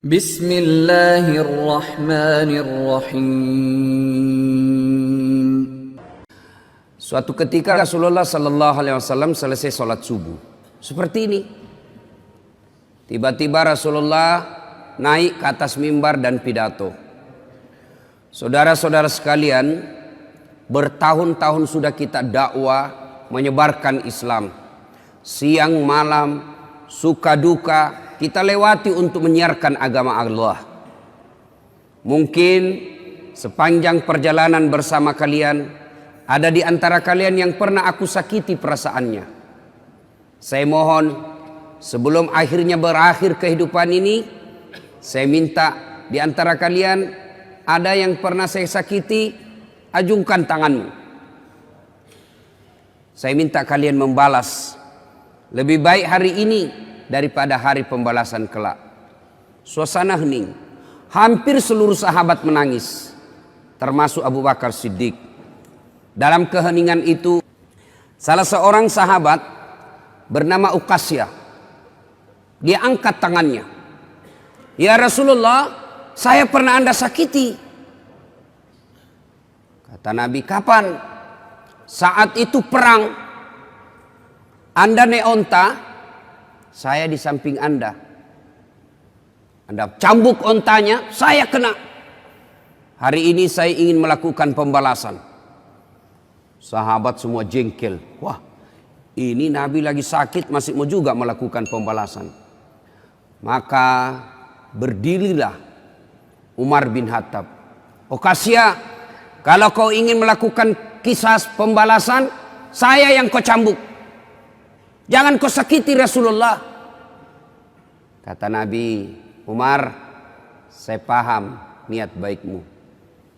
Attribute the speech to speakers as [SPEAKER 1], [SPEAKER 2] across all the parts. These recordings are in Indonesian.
[SPEAKER 1] Bismillahirrahmanirrahim. Suatu ketika Rasulullah Sallallahu Alaihi Wasallam selesai sholat subuh seperti ini. Tiba-tiba Rasulullah naik ke atas mimbar dan pidato. Saudara-saudara sekalian, bertahun-tahun sudah kita dakwah menyebarkan Islam. Siang malam, suka duka, kita lewati untuk menyiarkan agama Allah. Mungkin sepanjang perjalanan bersama kalian, ada di antara kalian yang pernah aku sakiti perasaannya. Saya mohon, sebelum akhirnya berakhir kehidupan ini, saya minta di antara kalian, ada yang pernah saya sakiti, ajungkan tanganmu. Saya minta kalian membalas. Lebih baik hari ini daripada hari pembalasan kelak. Suasana hening. Hampir seluruh sahabat menangis, termasuk Abu Bakar Siddiq. Dalam keheningan itu, salah seorang sahabat bernama Uqasyah, dia angkat tangannya. Ya Rasulullah, saya pernah Anda sakiti. Kata Nabi, kapan? Saat itu perang. Anda naik onta, saya di samping Anda. Anda cambuk ontanya, saya kena. Hari ini saya ingin melakukan pembalasan. Sahabat semua jengkel. Wah, ini Nabi lagi sakit masih mau juga melakukan pembalasan. Maka berdirilah Umar bin Khattab. Uqasyah, kalau kau ingin melakukan kisah pembalasan, saya yang kau cambuk. Jangan kau sakiti Rasulullah. Kata Nabi, Umar, saya paham niat baikmu.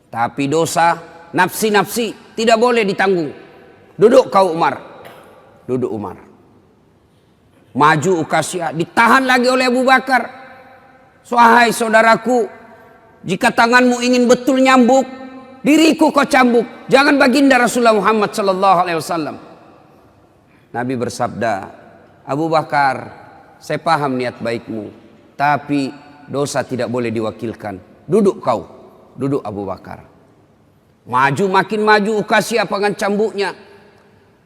[SPEAKER 1] Tapi dosa, nafsi-nafsi tidak boleh ditanggung. Duduk kau Umar. Duduk Umar. Maju Uqasyah, ditahan lagi oleh Abu Bakar. Wahai saudaraku, jika tanganmu ingin betul nyambuk, diriku kau cambuk. Jangan baginda Rasulullah Muhammad sallallahu alaihi wasallam. Nabi bersabda, Abu Bakar, saya paham niat baikmu, tapi dosa tidak boleh diwakilkan. Duduk kau, duduk Abu Bakar. Maju makin maju Uqasyah dengan cambuknya.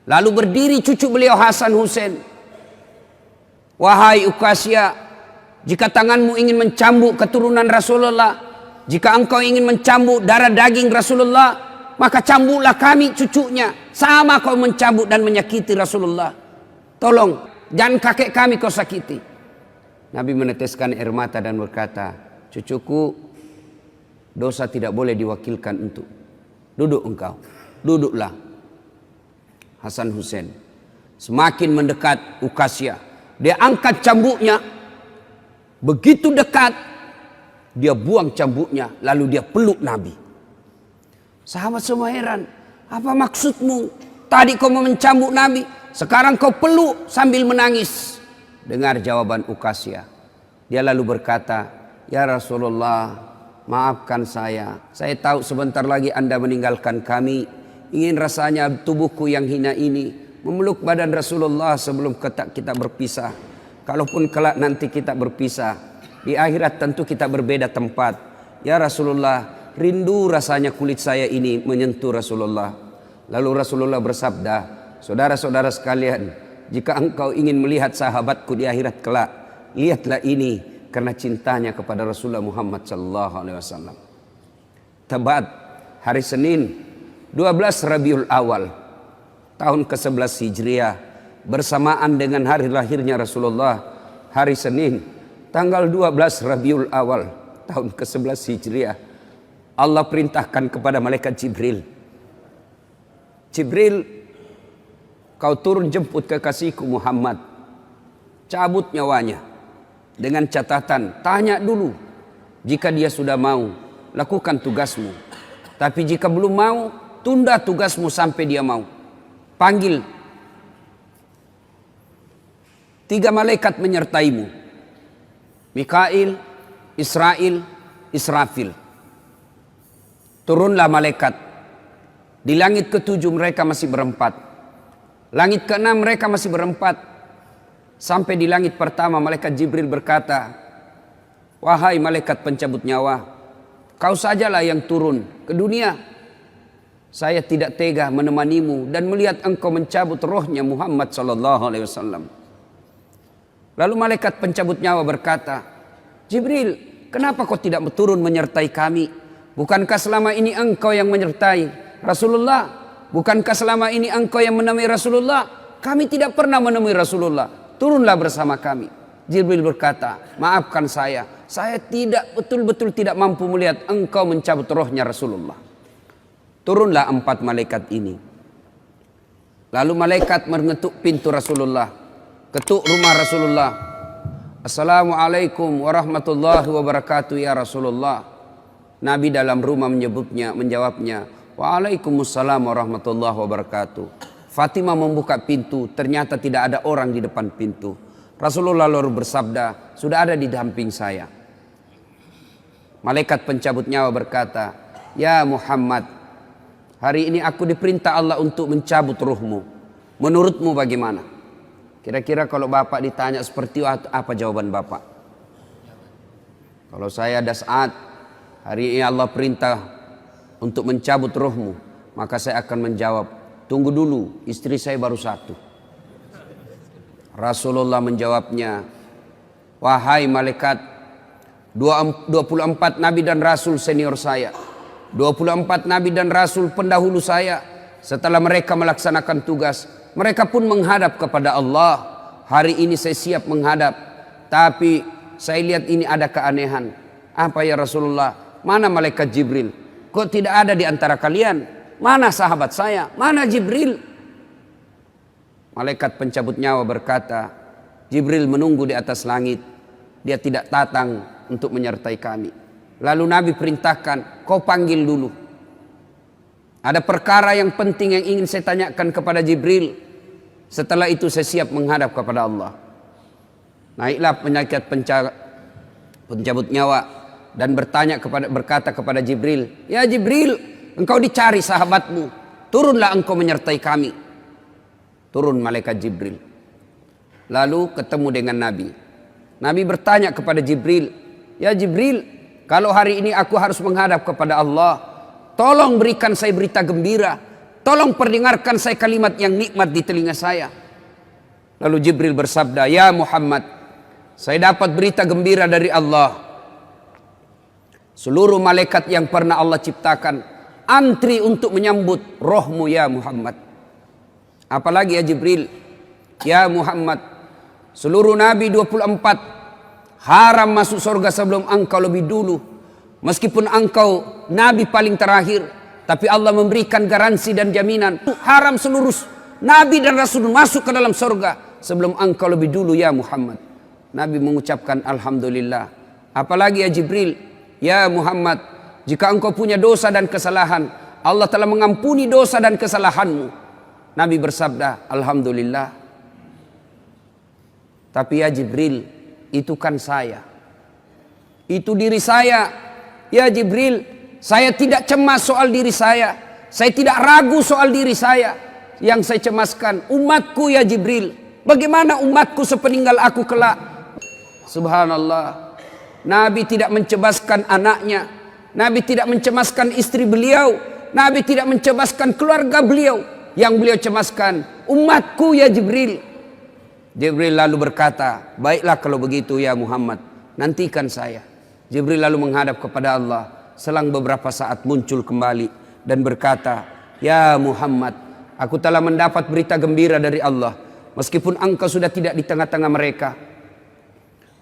[SPEAKER 1] Lalu berdiri cucu beliau Hasan Husain. Wahai Uqasyah, jika tanganmu ingin mencambuk keturunan Rasulullah, jika engkau ingin mencambuk darah daging Rasulullah, maka cambuklah kami cucunya. Sama kau mencambuk dan menyakiti Rasulullah. Tolong, jangan kakek kami kau sakiti. Nabi meneteskan air mata dan berkata, cucuku, dosa tidak boleh diwakilkan untuk. Duduk engkau, duduklah. Hasan Husain semakin mendekat Uqasyah. Dia angkat cambuknya. Begitu dekat, dia buang cambuknya, lalu dia peluk Nabi. Sahabat semua heran, apa maksudmu? Tadi kau mau mencambuk Nabi, sekarang kau peluk sambil menangis. Dengar jawaban Uqasyah. Dia lalu berkata, ya Rasulullah, maafkan saya. Saya tahu sebentar lagi Anda meninggalkan kami. Ingin rasanya tubuhku yang hina ini memeluk badan Rasulullah sebelum kita berpisah. Kalaupun kelak nanti kita berpisah, di akhirat tentu kita berbeda tempat. Ya Rasulullah, rindu rasanya kulit saya ini menyentuh Rasulullah. Lalu Rasulullah bersabda, saudara-saudara sekalian, jika engkau ingin melihat sahabatku di akhirat kelak, lihatlah ini karena cintanya kepada Rasulullah Muhammad sallallahu alaihi wasallam. Tepat hari Senin 12 Rabiul Awal tahun ke-11 Hijriah, bersamaan dengan hari lahirnya Rasulullah, hari Senin tanggal 12 Rabiul Awal tahun ke-11 Hijriah, Allah perintahkan kepada malaikat Jibril, Jibril, kau turun jemput kekasihku Muhammad, cabut nyawanya, dengan catatan, tanya dulu, jika dia sudah mau, lakukan tugasmu, tapi jika belum mau, tunda tugasmu sampai dia mau. Panggil 3 malaikat menyertaimu, Mikail, Israel, Israfil. Turunlah malaikat. Di langit ke-7 mereka masih berempat. Langit ke-6 mereka masih berempat. Sampai di langit pertama malaikat Jibril berkata, wahai malaikat pencabut nyawa, kau sajalah yang turun ke dunia. Saya tidak tega menemanimu dan melihat engkau mencabut rohnya Muhammad sallallahu alaihi wasallam. Lalu malaikat pencabut nyawa berkata, Jibril, kenapa kau tidak turun menyertai kami? Bukankah selama ini engkau yang menyertai Rasulullah? Bukankah selama ini engkau yang menemui Rasulullah? Kami tidak pernah menemui Rasulullah. Turunlah bersama kami. Jibril berkata, maafkan saya tidak betul-betul tidak mampu melihat engkau mencabut rohnya Rasulullah. Turunlah 4 malaikat ini. Lalu malaikat mengetuk pintu Rasulullah, ketuk rumah Rasulullah. Assalamualaikum warahmatullahi wabarakatuh ya Rasulullah. Nabi dalam rumah menjawabnya, Waalaikumsalam warahmatullahi wabarakatuh. Fatimah membuka pintu, ternyata tidak ada orang di depan pintu. Rasulullah lalu bersabda, sudah ada di samping saya. Malaikat pencabut nyawa berkata, ya Muhammad, hari ini aku diperintah Allah untuk mencabut ruhmu. Menurutmu bagaimana? Kira-kira kalau Bapak ditanya seperti itu, apa jawaban Bapak? Kalau saya ada saat, hari ini Allah perintah untuk mencabut ruhmu, maka saya akan menjawab, tunggu dulu, istri saya baru 1. Rasulullah menjawabnya, wahai malaikat, 24 nabi dan rasul senior saya, 24 nabi dan rasul pendahulu saya, setelah mereka melaksanakan tugas, mereka pun menghadap kepada Allah. Hari ini saya siap menghadap, tapi saya lihat ini ada keanehan. Apa ya Rasulullah? Mana malaikat Jibril? Kok tidak ada di antara kalian? Mana sahabat saya? Mana Jibril? Malaikat pencabut nyawa berkata, Jibril menunggu di atas langit. Dia tidak datang untuk menyertai kami. Lalu Nabi perintahkan, kau panggil dulu. Ada perkara yang penting yang ingin saya tanyakan kepada Jibril. Setelah itu saya siap menghadap kepada Allah. Naiklah malaikat pencabut nyawa dan berkata kepada Jibril, ya Jibril, engkau dicari sahabatmu. Turunlah engkau menyertai kami. Turun malaikat Jibril. Lalu ketemu dengan Nabi. Nabi bertanya kepada Jibril, ya Jibril, kalau hari ini aku harus menghadap kepada Allah, tolong berikan saya berita gembira. Tolong perdengarkan saya kalimat yang nikmat di telinga saya. Lalu Jibril bersabda, ya Muhammad, saya dapat berita gembira dari Allah. Seluruh malaikat yang pernah Allah ciptakan antri untuk menyambut rohmu ya Muhammad. Apalagi ya Jibril, ya Muhammad, seluruh Nabi 24 haram masuk surga sebelum engkau lebih dulu. Meskipun engkau Nabi paling terakhir, tapi Allah memberikan garansi dan jaminan. Haram seluruh Nabi dan Rasul masuk ke dalam surga sebelum engkau lebih dulu ya Muhammad. Nabi mengucapkan Alhamdulillah. Apalagi ya Jibril, ya Muhammad, jika engkau punya dosa dan kesalahan, Allah telah mengampuni dosa dan kesalahanmu. Nabi bersabda, Alhamdulillah. Tapi ya Jibril, itu kan saya. Itu diri saya. Ya Jibril, saya tidak cemas soal diri saya. Saya tidak ragu soal diri saya. Yang saya cemaskan, umatku ya Jibril. Bagaimana umatku sepeninggal aku kelak? Subhanallah. Nabi tidak mencemaskan anaknya. Nabi tidak mencemaskan istri beliau. Nabi tidak mencemaskan keluarga beliau. Yang beliau cemaskan, umatku ya Jibril. Jibril lalu berkata, baiklah kalau begitu ya Muhammad, nantikan saya. Jibril lalu menghadap kepada Allah. Selang beberapa saat muncul kembali dan berkata, ya Muhammad, aku telah mendapat berita gembira dari Allah. Meskipun engkau sudah tidak di tengah-tengah mereka,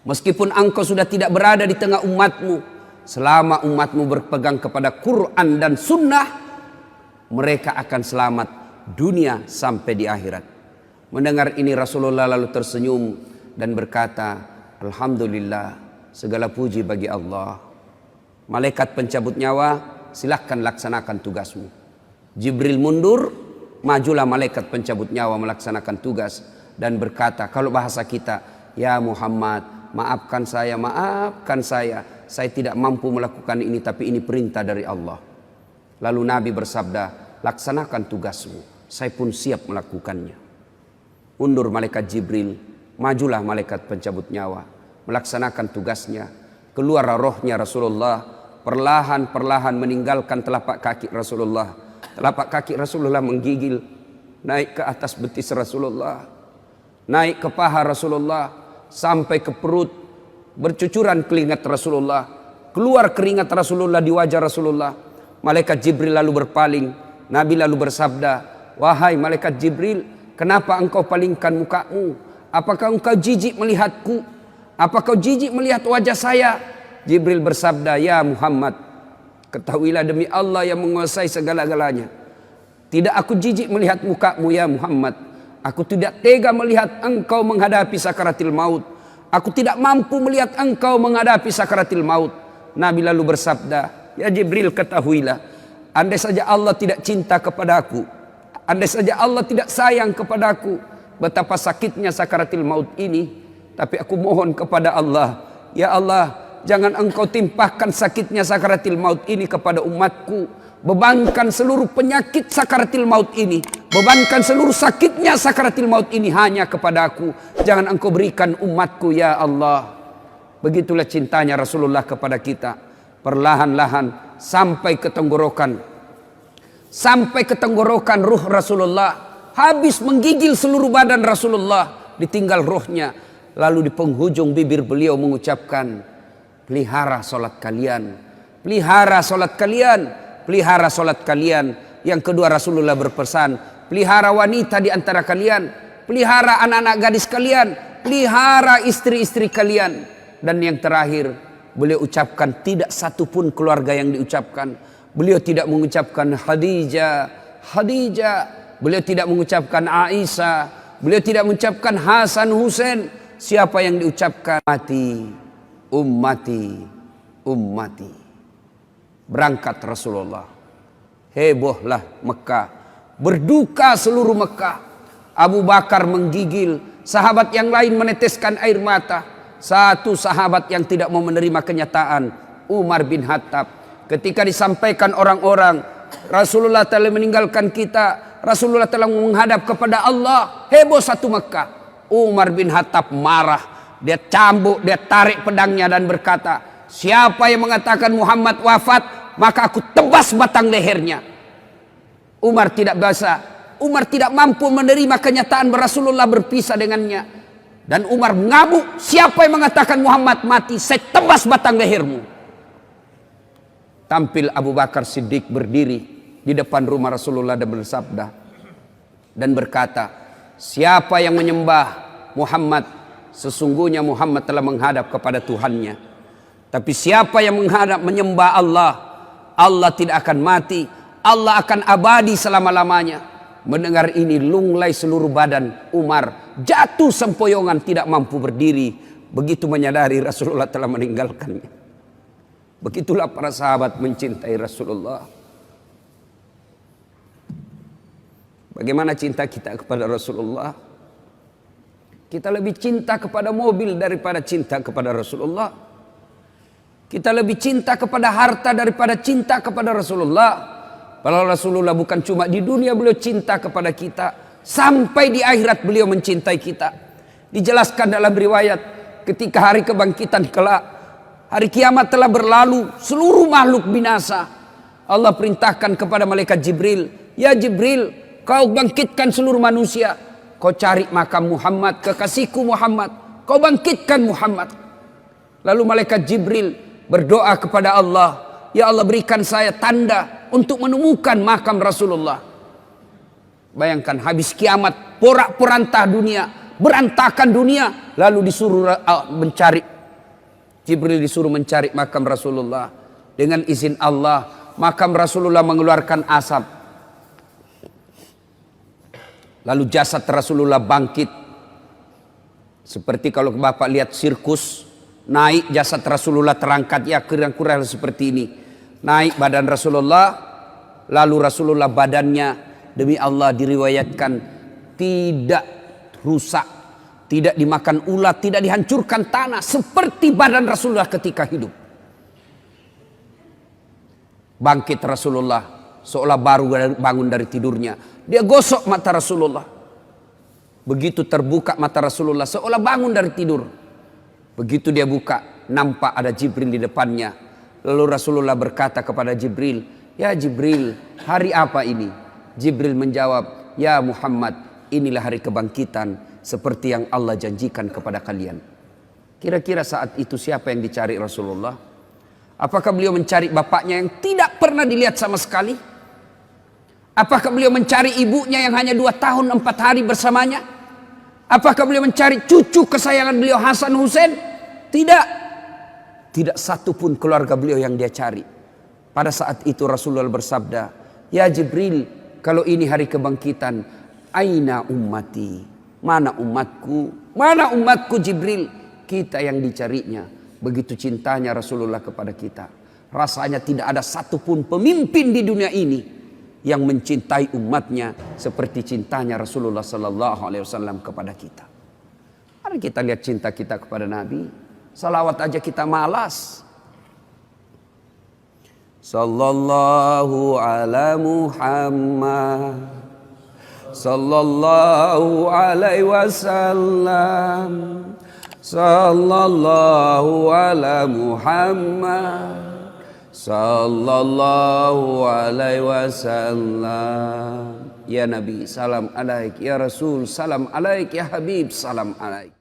[SPEAKER 1] meskipun engkau sudah tidak berada di tengah umatmu, selama umatmu berpegang kepada Quran dan Sunnah, mereka akan selamat dunia sampai di akhirat. Mendengar ini Rasulullah lalu tersenyum dan berkata, Alhamdulillah, segala puji bagi Allah. Malaikat pencabut nyawa, silahkan laksanakan tugasmu. Jibril mundur, majulah malaikat pencabut nyawa melaksanakan tugas dan berkata, kalau bahasa kita, ya Muhammad, maafkan saya, saya tidak mampu melakukan ini, tapi ini perintah dari Allah. Lalu Nabi bersabda, laksanakan tugasmu, saya pun siap melakukannya. Mundur malaikat Jibril, majulah malaikat pencabut nyawa melaksanakan tugasnya. Keluar rohnya Rasulullah, perlahan-perlahan meninggalkan telapak kaki Rasulullah. Telapak kaki Rasulullah menggigil naik ke atas betis Rasulullah, naik ke paha Rasulullah, sampai ke perut. Bercucuran keringat Rasulullah, keluar keringat Rasulullah di wajah Rasulullah. Malaikat Jibril lalu berpaling. Nabi lalu bersabda, "Wahai malaikat Jibril, kenapa engkau palingkan mukamu? Apakah engkau jijik melihatku? Apakah kau jijik melihat wajah saya?" Jibril bersabda, "Ya Muhammad, ketahuilah demi Allah yang menguasai segala-galanya, tidak aku jijik melihat mukamu ya Muhammad. Aku tidak tega melihat engkau menghadapi sakaratil maut. Aku tidak mampu melihat engkau menghadapi sakaratil maut." Nabi lalu bersabda, "Ya Jibril, ketahuilah, andai saja Allah tidak cinta kepadaku, andai saja Allah tidak sayang kepadaku, betapa sakitnya sakaratil maut ini. Tapi aku mohon kepada Allah, ya Allah, jangan engkau timpahkan sakitnya sakaratil maut ini kepada umatku. Bebankan seluruh penyakit sakaratil maut ini, bebankan seluruh sakitnya sakaratil maut ini hanya kepada aku. Jangan engkau berikan umatku ya Allah." Begitulah cintanya Rasulullah kepada kita. Perlahan-lahan sampai ke tenggorokan. Sampai ke tenggorokan ruh Rasulullah. Habis menggigil seluruh badan Rasulullah, ditinggal ruhnya. Lalu di penghujung bibir beliau mengucapkan, "Pelihara solat kalian, pelihara solat kalian, pelihara solat kalian." Yang kedua Rasulullah berpesan, pelihara wanita di antara kalian, pelihara anak-anak gadis kalian, pelihara istri-istri kalian. Dan yang terakhir beliau ucapkan, tidak satu pun keluarga yang diucapkan. Beliau tidak mengucapkan Khadijah, Khadijah. Beliau tidak mengucapkan Aisyah. Beliau tidak mengucapkan Hasan, Husain. Siapa yang diucapkan? Ummati, ummati, ummati. Berangkat Rasulullah. Hebohlah Mekah. Berduka seluruh Mekah. Abu Bakar menggigil. Sahabat yang lain meneteskan air mata. Satu sahabat yang tidak mau menerima kenyataan, Umar bin Khattab. Ketika disampaikan orang-orang, Rasulullah telah meninggalkan kita, Rasulullah telah menghadap kepada Allah, heboh satu Mekah. Umar bin Khattab marah. Dia cambuk, dia tarik pedangnya dan berkata, "Siapa yang mengatakan Muhammad wafat, maka aku tebas batang lehernya." Umar tidak bisa, Umar tidak mampu menerima kenyataan Rasulullah berpisah dengannya. Dan Umar mengamuk, "Siapa yang mengatakan Muhammad mati, saya tebas batang lehermu." Tampil Abu Bakar Siddiq berdiri di depan rumah Rasulullah dan bersabda dan berkata, "Siapa yang menyembah Muhammad, sesungguhnya Muhammad telah menghadap kepada Tuhannya. Tapi siapa yang menyembah Allah, Allah tidak akan mati, Allah akan abadi selama-lamanya." Mendengar ini lunglai seluruh badan Umar, jatuh sempoyongan tidak mampu berdiri. Begitu menyadari Rasulullah telah meninggalkannya. Begitulah para sahabat mencintai Rasulullah. Bagaimana cinta kita kepada Rasulullah? Kita lebih cinta kepada mobil daripada cinta kepada Rasulullah. Kita lebih cinta kepada harta daripada cinta kepada Rasulullah. Kalau Rasulullah bukan cuma di dunia beliau cinta kepada kita, sampai di akhirat beliau mencintai kita. Dijelaskan dalam riwayat, ketika hari kebangkitan kelak, hari kiamat telah berlalu, seluruh makhluk binasa. Allah perintahkan kepada malaikat Jibril, "Ya Jibril, kau bangkitkan seluruh manusia. Kau cari makam Muhammad, kekasihku Muhammad. Kau bangkitkan Muhammad." Lalu malaikat Jibril berdoa kepada Allah, "Ya Allah, berikan saya tanda untuk menemukan makam Rasulullah." Bayangkan habis kiamat, porak-porantah dunia, berantakan dunia, lalu disuruh mencari, Jibril disuruh mencari makam Rasulullah. Dengan izin Allah, makam Rasulullah mengeluarkan asap. Lalu jasad Rasulullah bangkit. Seperti kalau Bapak lihat sirkus, naik jasad Rasulullah terangkat, ya kira-kira seperti ini. Naik badan Rasulullah, lalu Rasulullah badannya demi Allah diriwayatkan tidak rusak, tidak dimakan ulat, tidak dihancurkan tanah, seperti badan Rasulullah ketika hidup. Bangkit Rasulullah seolah baru bangun dari tidurnya. Dia gosok mata Rasulullah. Begitu terbuka mata Rasulullah seolah bangun dari tidur. Begitu dia buka, nampak ada Jibril di depannya. Lalu Rasulullah berkata kepada Jibril, "Ya Jibril, hari apa ini?" Jibril menjawab, "Ya Muhammad, inilah hari kebangkitan seperti yang Allah janjikan kepada kalian." Kira-kira saat itu siapa yang dicari Rasulullah? Apakah beliau mencari bapaknya yang tidak pernah dilihat sama sekali? Apakah beliau mencari ibunya yang hanya 2 tahun 4 hari bersamanya? Apakah beliau mencari cucu kesayangan beliau Hasan Hussein? Tidak. Tidak satu pun keluarga beliau yang dia cari. Pada saat itu Rasulullah bersabda, "Ya Jibril, kalau ini hari kebangkitan, aina ummati? Mana umatku? Mana umatku Jibril?" Kita yang dicarinya. Begitu cintanya Rasulullah kepada kita. Rasanya tidak ada satupun pemimpin di dunia ini yang mencintai umatnya seperti cintanya Rasulullah sallallahu alaihi wasallam kepada kita. Mari kita lihat cinta kita kepada Nabi. Salawat aja kita malas. Sallallahu ala Muhammad, sallallahu alaihi wasallam, sallallahu ala Muhammad, sallallahu alaihi wasallam. Ya Nabi, salam alaik. Ya Rasul, salam alaik. Ya Habib, salam alaik.